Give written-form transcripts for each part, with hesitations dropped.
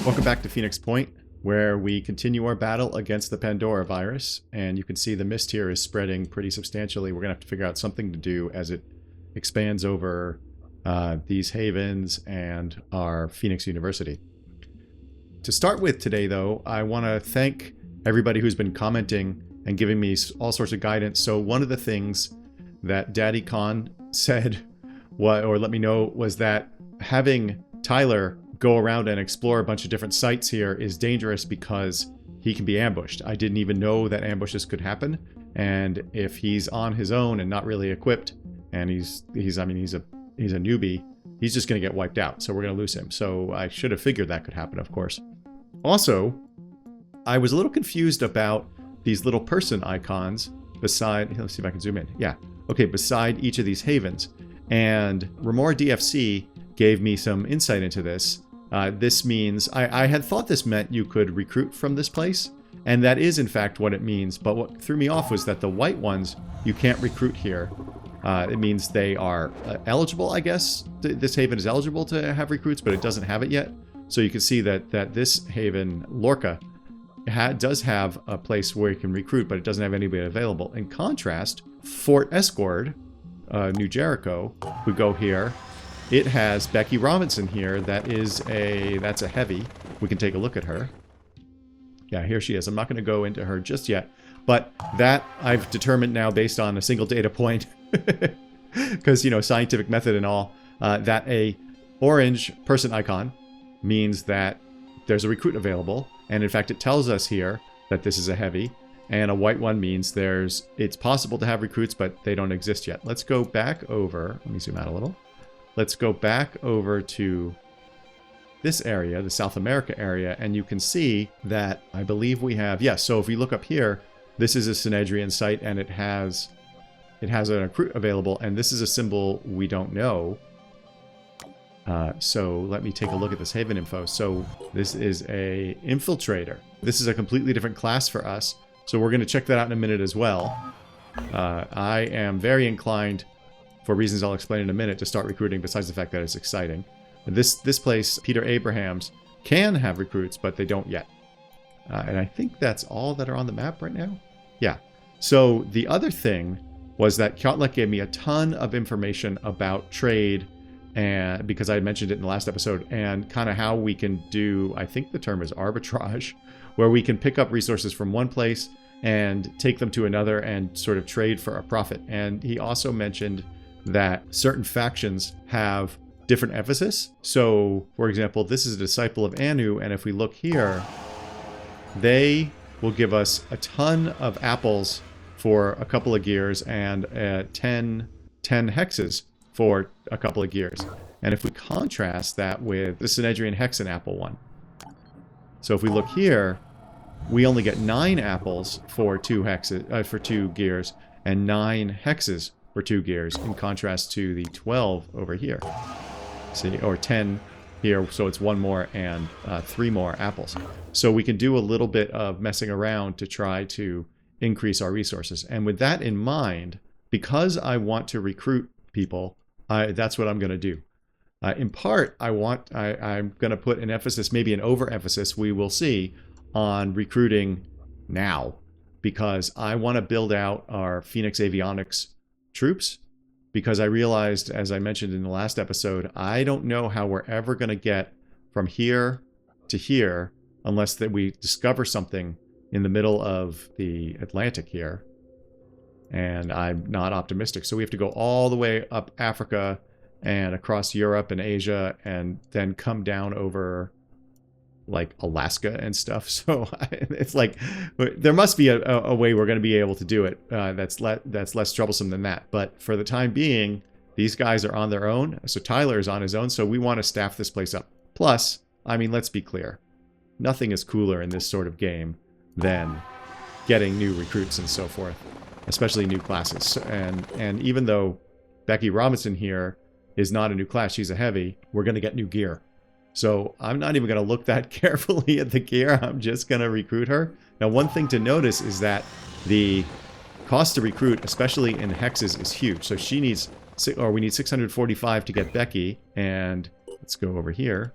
Welcome back to Phoenix Point, where we continue our battle against the Pandora virus. And you can see the mist here is spreading pretty substantially. We're going to have to figure out something to do as it expands over these havens and our Phoenix University. To start with today, though, I want to thank everybody who's been commenting and giving me all sorts of guidance. So one of the things that Daddy Khan said, or let me know, was that having Tyler go around and explore a bunch of different sites here is dangerous because he can be ambushed. I didn't even know that ambushes could happen, and if he's on his own and not really equipped, and he's a newbie, he's just going to get wiped out. So we're going to lose him. So I should have figured that could happen, of course. Also, I was a little confused about these little person icons beside. Let's see if I can zoom in. Yeah. Okay, beside each of these havens, and Remora DFC gave me some insight into this. This means, I had thought this meant you could recruit from this place, and that is in fact what it means, but what threw me off was that the white ones, you can't recruit here. It means they are eligible, I guess. This haven is eligible to have recruits, but it doesn't have it yet. So you can see that this haven, Lorca, does have a place where you can recruit, but it doesn't have anybody available. In contrast, Fort Escort, New Jericho, we go here. It has Becky Robinson here. That's a heavy. We can take a look at her. Yeah, here she is. I'm not going to go into her just yet, but that I've determined now based on a single data point, because, you know, scientific method and all, that a orange person icon means that there's a recruit available. And in fact, it tells us here that this is a heavy, and a white one means it's possible to have recruits, but they don't exist yet. Let's go back over. Let me zoom out a little. Let's go back over to this area, the South America area, and you can see that I believe we have, yes, so if we look up here, this is a Synedrian site, and it has a recruit available, and this is a symbol we don't know. So let me take a look at this haven info. So this is a Infiltrator. This is a completely different class for us, so we're going to check that out in a minute as well. I am very inclined, for reasons I'll explain in a minute, to start recruiting, besides the fact that it's exciting. This place, Peter Abrahams, can have recruits, but they don't yet. And I think that's all that are on the map right now. Yeah. So the other thing was that Xcom-like gave me a ton of information about trade, and because I had mentioned it in the last episode, and kind of how we can do, I think the term is arbitrage, where we can pick up resources from one place and take them to another and sort of trade for a profit. And he also mentioned that certain factions have different emphasis. So, for example, this is a disciple of Anu, and if we look here, they will give us a ton of apples for a couple of gears and 10 hexes for a couple of gears. And if we contrast that with the Synedrian Hexen apple one. So if we look here, we only get 9 apples for 2 hexes, for 2 gears, and 9 hexes for 2 gears, in contrast to the 12 over here. See, or 10 here, so it's 1 more and 3 more apples. So we can do a little bit of messing around to try to increase our resources. And with that in mind, because I want to recruit people, that's what I'm going to do. In part, I'm going to put an emphasis, maybe an overemphasis, we will see, on recruiting now, because I want to build out our Phoenix Avionics troops, because I realized, as I mentioned in the last episode, I don't know how we're ever going to get from here to here unless that we discover something in the middle of the Atlantic here, and I'm not optimistic. So we have to go all the way up Africa and across Europe and Asia, and then come down over like Alaska and stuff. So it's like there must be a way we're going to be able to do it that's less troublesome than that. But for the time being, these guys are on their own. So Tyler is on his own. So we want to staff this place up. Plus, I mean, let's be clear. Nothing is cooler in this sort of game than getting new recruits and so forth, especially new classes. And even though Becky Robinson here is not a new class, she's a heavy, we're going to get new gear. So I'm not even going to look that carefully at the gear. I'm just going to recruit her. Now, one thing to notice is that the cost to recruit, especially in hexes, is huge. So we need 645 to get Becky. And let's go over here.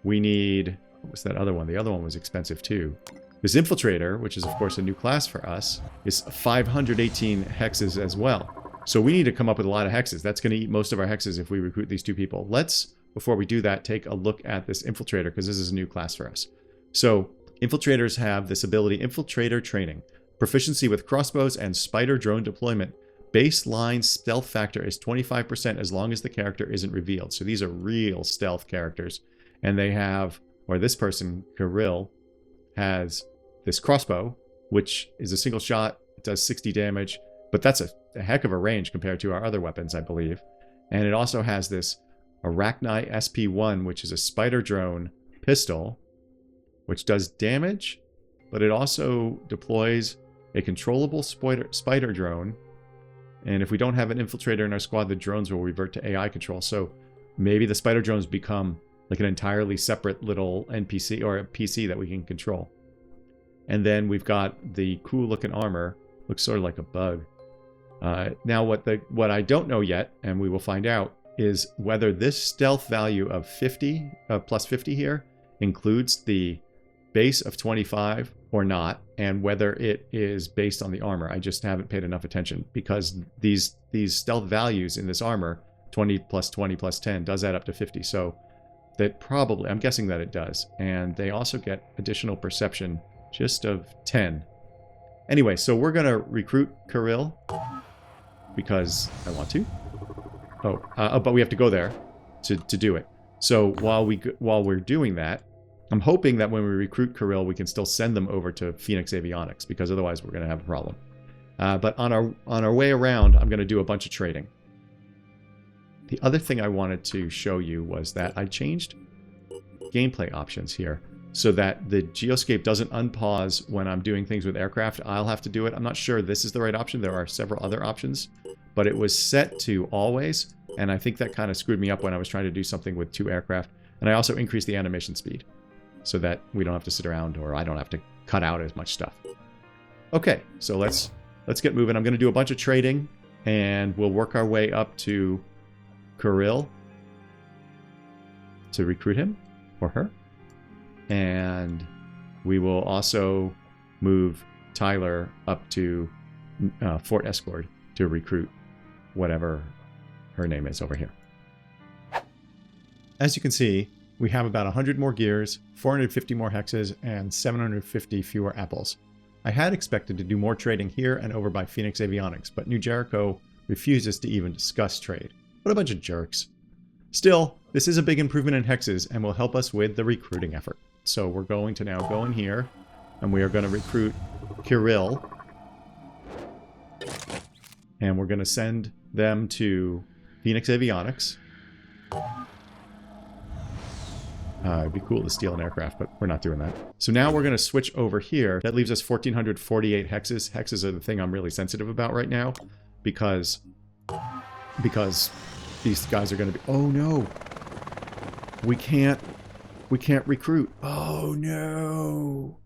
We need What was that other one? The other one was expensive too. This Infiltrator, which is of course a new class for us, is 518 hexes as well. So we need to come up with a lot of hexes. That's going to eat most of our hexes if we recruit these two people. Let's, before we do that, take a look at this Infiltrator, because this is a new class for us. So Infiltrators have this ability, Infiltrator Training. Proficiency with crossbows and spider drone deployment. Baseline stealth factor is 25% as long as the character isn't revealed. So these are real stealth characters. And they have, or this person, Kirill, has this crossbow, which is a single shot. It does 60 damage, but that's a heck of a range compared to our other weapons, I believe. And it also has this Arachni SP1, which is a spider drone pistol, which does damage, but it also deploys a controllable spider drone. And if we don't have an infiltrator in our squad, the drones will revert to AI control. So maybe the spider drones become like an entirely separate little NPC or a PC that we can control. And then we've got the cool looking armor. Looks sort of like a bug. Now what I don't know yet, and we will find out, is whether this stealth value of 50, plus 50 here, includes the base of 25 or not, and whether it is based on the armor. I just haven't paid enough attention, because these stealth values in this armor, 20 plus 20 plus 10, does add up to 50. So that probably, I'm guessing that it does. And they also get additional perception just of 10. Anyway, so we're going to recruit Kirill because I want to. But we have to go there to do it. So while we're doing that, I'm hoping that when we recruit Kirill, we can still send them over to Phoenix Avionics, because otherwise we're going to have a problem. But on our way around, I'm going to do a bunch of trading. The other thing I wanted to show you was that I changed gameplay options here so that the geoscape doesn't unpause when I'm doing things with aircraft. I'll have to do it. I'm not sure this is the right option. There are several other options, but it was set to always, and I think that kind of screwed me up when I was trying to do something with 2 aircraft. And I also increased the animation speed so that we don't have to sit around, or I don't have to cut out as much stuff. Okay, so let's get moving. I'm going to do a bunch of trading, and we'll work our way up to Kirill to recruit him or her. And we will also move Tyler up to Fort Escort to recruit whatever her name is over here. As you can see, we have about 100 more gears, 450 more hexes, and 750 fewer apples. I had expected to do more trading here and over by Phoenix Avionics, but New Jericho refuses to even discuss trade. What a bunch of jerks. Still, this is a big improvement in hexes and will help us with the recruiting effort. So we're going to now go in here, and we are going to recruit Kirill. And we're going to send them to Phoenix Avionics. It'd be cool to steal an aircraft, but we're not doing that. So now we're going to switch over here. That leaves us 1,448 hexes. Hexes are the thing I'm really sensitive about right now, because these guys are going to be... Oh no! We can't recruit. Oh no!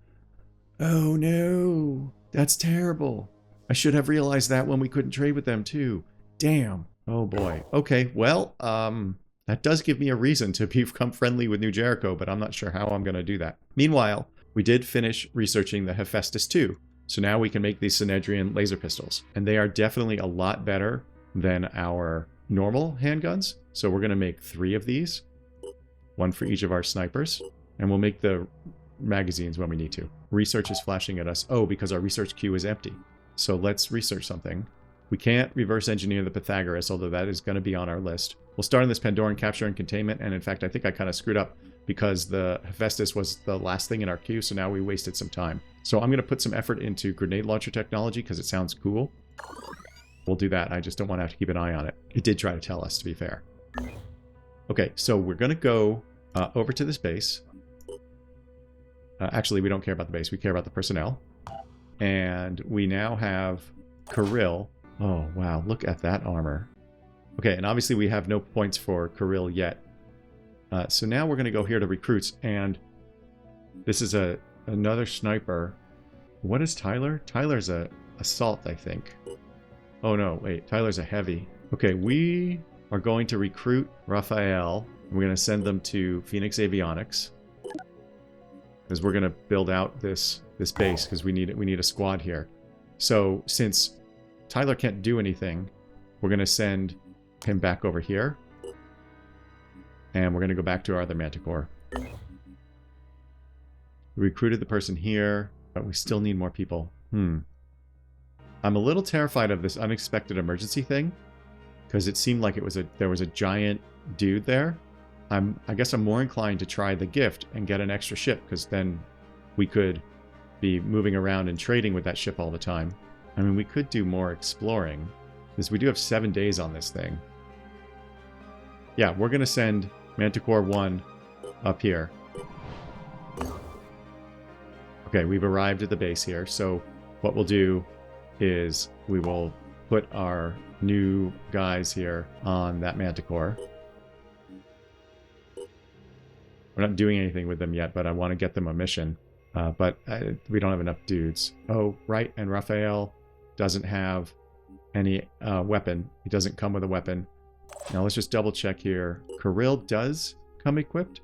Oh no! That's terrible. I should have realized that when we couldn't trade with them too. Damn. Oh boy. Okay, well, that does give me a reason to become friendly with New Jericho, but I'm not sure how I'm going to do that. Meanwhile, we did finish researching the Hephaestus 2, so now we can make these Synedrian laser pistols. And they are definitely a lot better than our normal handguns. So we're going to make 3 of these, 1 for each of our snipers, and we'll make the magazines when we need to. Research is flashing at us. Oh, because our research queue is empty. So let's research something. We can't reverse engineer the Pythagoras, although that is going to be on our list. We'll start on this Pandoran capture and containment, and in fact, I think I kind of screwed up because the Hephaestus was the last thing in our queue, so now we wasted some time. So I'm going to put some effort into grenade launcher technology because it sounds cool. We'll do that. I just don't want to have to keep an eye on it. It did try to tell us, to be fair. Okay, so we're going to go over to this base. Actually, we don't care about the base. We care about the personnel. And we now have Kirill. Oh, wow. Look at that armor. Okay, and obviously we have no points for Kirill yet. So now we're going to go here to recruits. And this is another sniper. What is Tyler? Tyler's a assault, I think. Oh, no. Wait. Tyler's a heavy. Okay, we are going to recruit Raphael. We're going to send them to Phoenix Avionics. Because we're going to build out this base because we need a squad here. So since Tyler can't do anything, we're going to send him back over here. And we're going to go back to our other Manticore. We recruited the person here, but we still need more people. I'm a little terrified of this unexpected emergency thing, because it seemed like there was a giant dude there. I guess I'm more inclined to try the gift and get an extra ship, because then we could be moving around and trading with that ship all the time. I mean, we could do more exploring, because we do have 7 days on this thing. Yeah, we're going to send Manticore 1 up here. Okay, we've arrived at the base here, so what we'll do is we will put our new guys here on that Manticore. We're not doing anything with them yet, but I want to get them a mission. But we don't have enough dudes. Oh, right, and Raphael doesn't have any weapon. He doesn't come with a weapon. Now let's just double check here. Kirill does come equipped,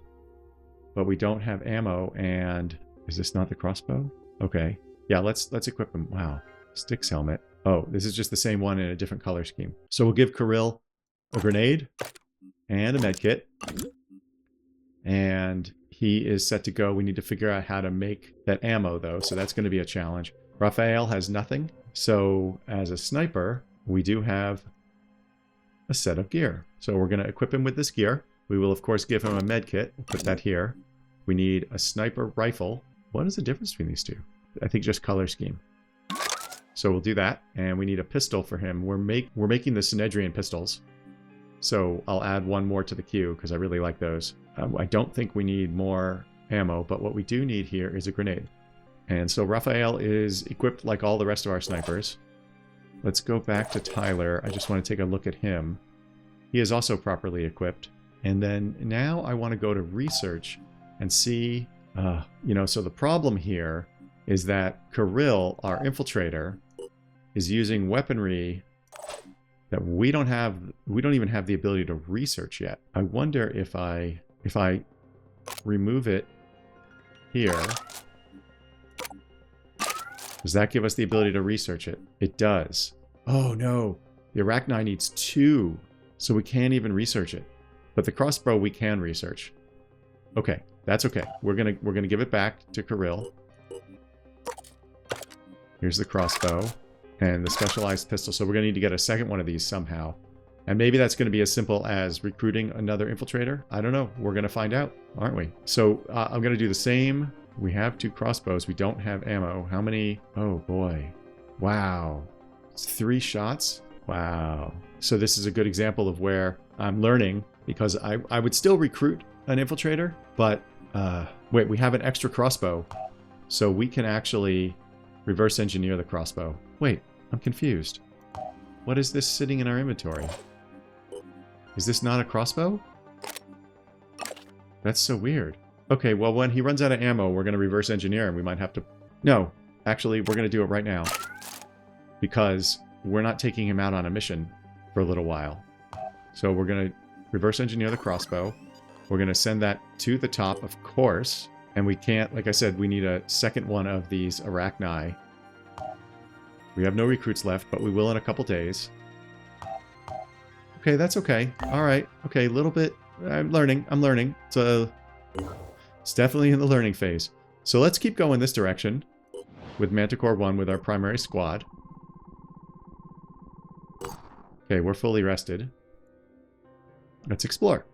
but we don't have ammo. And is this not the crossbow? Okay, yeah, let's equip him. Wow, Styx helmet. Oh, this is just the same one in a different color scheme. So we'll give Kirill a grenade and a med kit. And he is set to go. We need to figure out how to make that ammo, though, so that's going to be a challenge. Raphael has nothing. So as a sniper, we do have a set of gear. So we're going to equip him with this gear. We will, of course, give him a med kit. We'll put that here. We need a sniper rifle. What is the difference between these two? I think just color scheme. So we'll do that. And we need a pistol for him. We're making the Synedrian pistols. So I'll add one more to the queue because I really like those. I don't think we need more ammo, but what we do need here is a grenade. And so Raphael is equipped like all the rest of our snipers. Let's go back to Tyler. I just want to take a look at him. He is also properly equipped. And then now I want to go to research and see, so the problem here is that Kirill, our infiltrator, is using weaponry that we don't even have the ability to research yet. I wonder if I remove it here, does that give us the ability to research it? It does. Oh no, the Arachni needs 2, so we can't even research it. But the crossbow we can research. Okay, that's okay. We're gonna give it back to Kirill. Here's the crossbow and the specialized pistol. So we're gonna need to get a second one of these somehow. And maybe that's going to be as simple as recruiting another infiltrator. I don't know. We're going to find out, aren't we? So I'm going to do the same. We have 2 crossbows. We don't have ammo. How many? Oh, boy. Wow. It's 3 shots? Wow. So this is a good example of where I'm learning, because I would still recruit an infiltrator, but wait, we have an extra crossbow. So we can actually reverse engineer the crossbow. Wait, I'm confused. What is this sitting in our inventory? Is this not a crossbow? That's so weird. Okay, well, when he runs out of ammo, we're going to reverse engineer and we might have to... No, actually, we're going to do it right now. Because we're not taking him out on a mission for a little while. So we're going to reverse engineer the crossbow. We're going to send that to the top, of course. And we can't, like I said, we need a second one of these Arachni. We have no recruits left, but we will in a couple days. Okay, that's okay. All right. Okay, a little bit. I'm learning. So it's definitely in the learning phase. So let's keep going this direction with Manticore 1 with our primary squad. Okay, we're fully rested. Let's explore.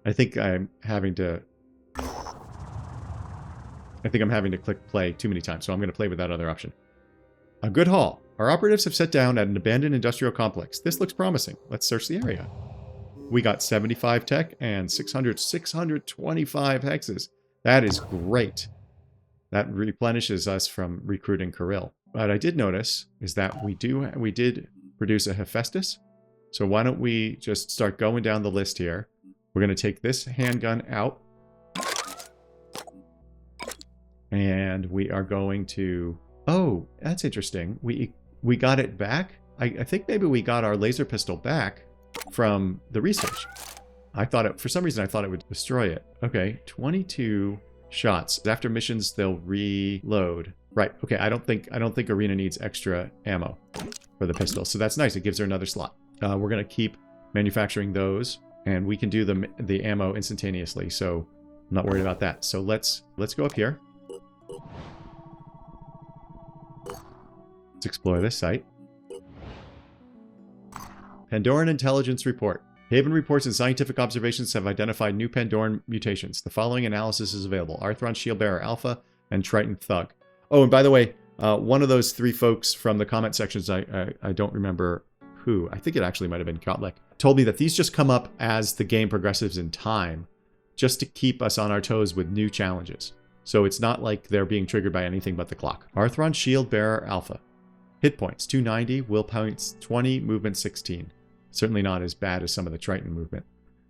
I think I'm having to click play too many times, so I'm going to play with that other option. A good haul. Our operatives have set down at an abandoned industrial complex. This looks promising. Let's search the area. We got 75 tech and 625 hexes. That is great. That replenishes us from recruiting Kirill. But I did notice is that we did produce a Hephaestus. So why don't we just start going down the list here. We're going to take this handgun out. And we are going to... Oh, that's interesting. We got it back. I think maybe we got our laser pistol back from the research. I thought it, for some reason, I thought it would destroy it. Okay, 22 shots. After missions, they'll reload. Right. Okay. I don't think Arena needs extra ammo for the pistol, so that's nice. It gives her another slot. We're gonna keep manufacturing those, and we can do the ammo instantaneously. So I'm not worried about that. So let's go up here. Let's explore this site. Pandoran Intelligence Report. Haven reports and scientific observations have identified new Pandoran mutations. The following analysis is available. Arthron Shieldbearer Alpha and Triton Thug. Oh, and by the way, one of those three folks from the comment sections, I don't remember who, I think it actually might have been Xcom-like, told me that these just come up as the game progresses in time, just to keep us on our toes with new challenges. So it's not like they're being triggered by anything but the clock. Arthron Shieldbearer Alpha. Hit points 290, will points 20, movement 16. Certainly not as bad as some of the Triton movement.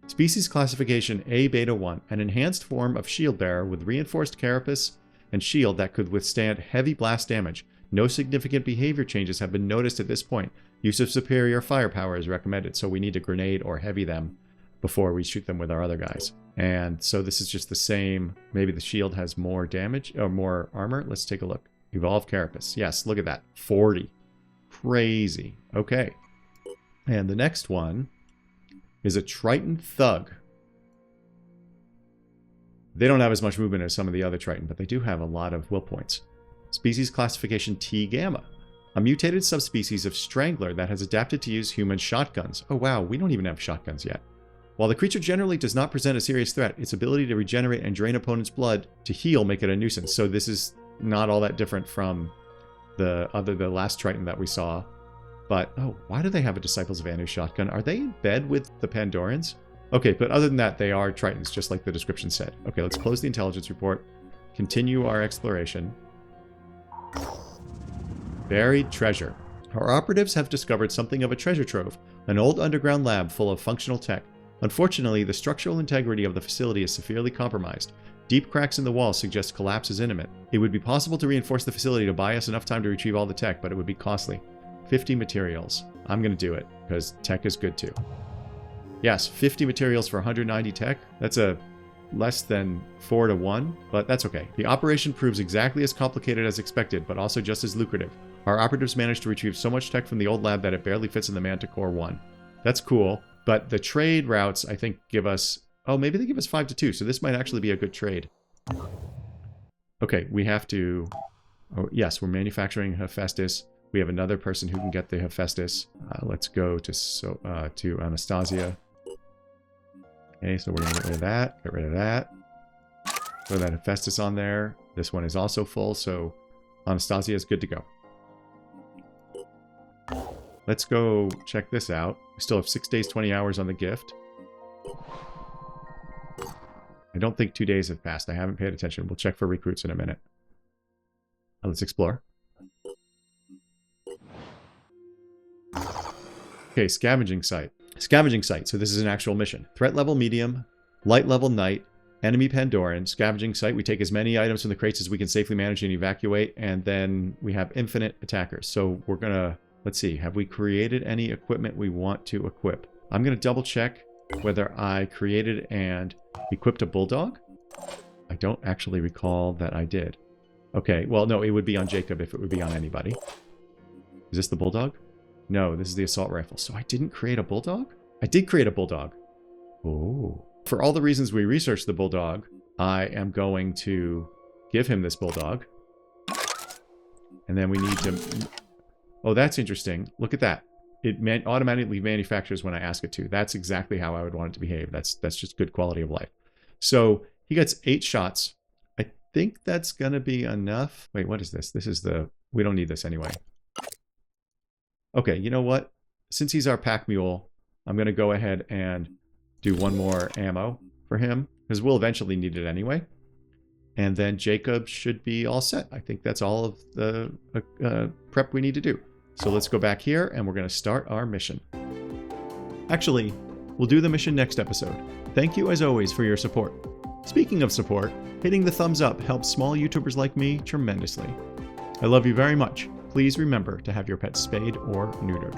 Species classification A Beta 1, an enhanced form of shield bearer with reinforced carapace and shield that could withstand heavy blast damage. No significant behavior changes have been noticed at this point. Use of superior firepower is recommended, so we need to grenade or heavy them before we shoot them with our other guys. And so this is just the same. Maybe the shield has more damage or more armor. Let's take a look. Evolve carapace. Yes, look at that. 40. Crazy. Okay. And the next one is a Triton Thug. They don't have as much movement as some of the other Triton, but they do have a lot of will points. Species classification T Gamma. A mutated subspecies of Strangler that has adapted to use human shotguns. Oh wow, we don't even have shotguns yet. While the creature generally does not present a serious threat, its ability to regenerate and drain opponents' blood to heal make it a nuisance. So this is not all that different from the last Triton that we saw. But, oh, why do they have a Disciples of Anu shotgun? Are they in bed with the Pandorans? Okay, but other than that, they are Tritons, just like the description said. Okay, let's close the intelligence report. Continue our exploration. Buried treasure. Our operatives have discovered something of a treasure trove, an old underground lab full of functional tech. Unfortunately, the structural integrity of the facility is severely compromised. Deep cracks in the walls suggest collapse is imminent. It would be possible to reinforce the facility to buy us enough time to retrieve all the tech, but it would be costly. 50 materials. I'm going to do it, because tech is good too. Yes, 50 materials for 190 tech. That's a less than 4 to 1, but that's okay. The operation proves exactly as complicated as expected, but also just as lucrative. Our operatives managed to retrieve so much tech from the old lab that it barely fits in the Manticore 1. That's cool, but the trade routes, I think, give us... Oh, maybe they give us 5 to 2, so this might actually be a good trade. Okay, we have to... Oh, yes, we're manufacturing Hephaestus. We have another person who can get the Hephaestus. Let's go to Anastasia. Okay, so we're going to get rid of that. Get rid of that. Throw that Hephaestus on there. This one is also full, so Anastasia is good to go. Let's go check this out. We still have 6 days, 20 hours on the gift. I don't think 2 days have passed. I haven't paid attention. We'll check for recruits in a minute. Let's explore. Okay, scavenging site. Scavenging site. So this is an actual mission. Threat level medium, light level night, enemy Pandoran, scavenging site. We take as many items from the crates as we can safely manage and evacuate, and then we have infinite attackers. So we're gonna, let's see, have we created any equipment we want to equip? I'm gonna double check whether I created and equipped a bulldog. I don't actually recall that I did. Okay, well no, it would be on Jacob if it would be on anybody. Is this the bulldog? No, this is the assault rifle. So I didn't create a bulldog? I did create a bulldog. Oh. For all the reasons we researched the bulldog, I am going to give him this bulldog. And then we need to... Oh, that's interesting. Look at that. It automatically manufactures when I ask it to. That's exactly how I would want it to behave. That's just good quality of life. So he gets 8 shots. I think that's going to be enough. Wait, what is this? This is the... We don't need this anyway. Okay, you know what? Since he's our pack mule, I'm going to go ahead and do 1 more ammo for him, because we'll eventually need it anyway. And then Jacob should be all set. I think that's all of the prep we need to do. So let's go back here, and we're going to start our mission. Actually, we'll do the mission next episode. Thank you, as always, for your support. Speaking of support, hitting the thumbs up helps small YouTubers like me tremendously. I love you very much. Please remember to have your pets spayed or neutered.